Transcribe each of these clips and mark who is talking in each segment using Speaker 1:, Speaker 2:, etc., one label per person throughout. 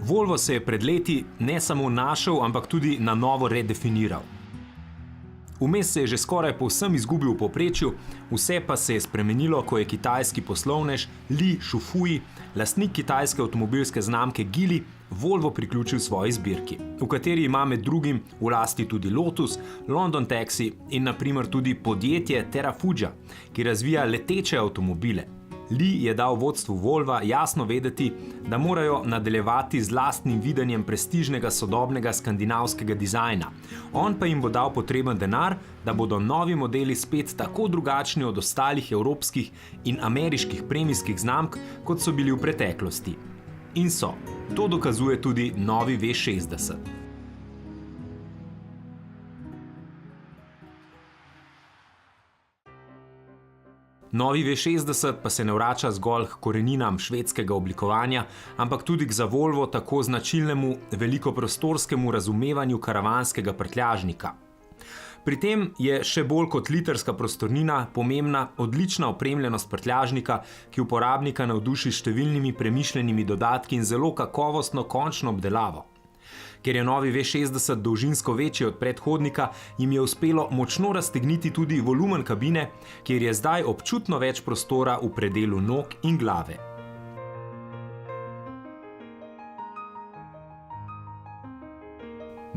Speaker 1: Volvo se je pred leti ne samo našel, ampak tudi na novo redefiniral. Vmes se je že skoraj povsem izgubil v povprečju, vse pa se je spremenilo, ko je kitajski poslovnež Li Shufui, lastnik kitajske avtomobilske znamke Geely, Volvo priključil svoji zbirki, v kateri ima med drugim v lasti tudi Lotus, London Taxi in na primer tudi podjetje Terrafugia, ki razvija leteče avtomobile. Li je dal vodstvu Volva jasno vedeti, da morajo nadaljevati z lastnim videnjem prestižnega sodobnega skandinavskega dizajna. On pa jim bo dal potreben denar, da bodo novi modeli spet tako drugačni od ostalih evropskih in ameriških premijskih znamk, kot so bili v preteklosti. In so. To dokazuje tudi novi V60. Novi V60 pa se ne vrača zgolj k koreninam švedskega oblikovanja, ampak tudi k za Volvo tako značilnemu velikoprostorskemu razumevanju karavanskega prtljažnika. Pri tem je še bolj kot litrska prostornina pomembna odlična opremljenost prtljažnika, ki uporabnika navduši s številnimi premišljenimi dodatki in zelo kakovostno končno obdelavo. Ker je novi V60 dolžinsko večji od predhodnika, jim je uspelo močno raztegniti tudi volumen kabine, kjer je zdaj občutno več prostora v predelu nog in glave.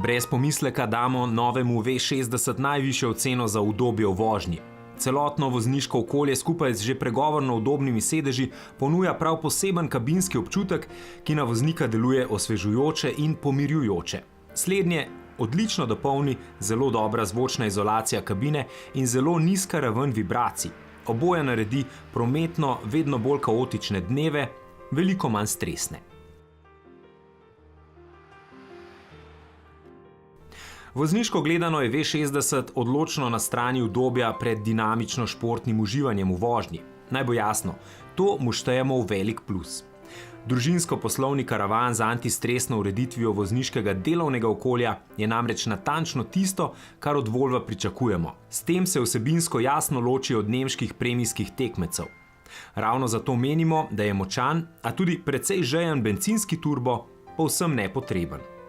Speaker 1: Brez pomisleka damo novemu V60 najvišjo oceno za udobje v vožnji. Celotno vozniško okolje skupaj z že pregovorno udobnimi sedeži ponuja prav poseben kabinski občutek, ki na voznika deluje osvežujoče in pomirjujoče. Slednje odlično dopolni zelo dobra zvočna izolacija kabine in zelo nizka raven vibracij. Oboje naredi prometno vedno bolj kaotične dneve veliko manj stresne. Vozniško gledano je V60 odločno na strani udobja pred dinamično športnim uživanjem v vožnji. Naj bo jasno, to mu štejemo v velik plus. Družinsko-poslovni karavan z antistresno ureditvijo vozniškega delovnega okolja je namreč natančno tisto, kar od Volva pričakujemo. S tem se vsebinsko jasno loči od nemških premijskih tekmecev. Ravno zato menimo, da je močan, a tudi precej žejen bencinski turbo povsem nepotreben.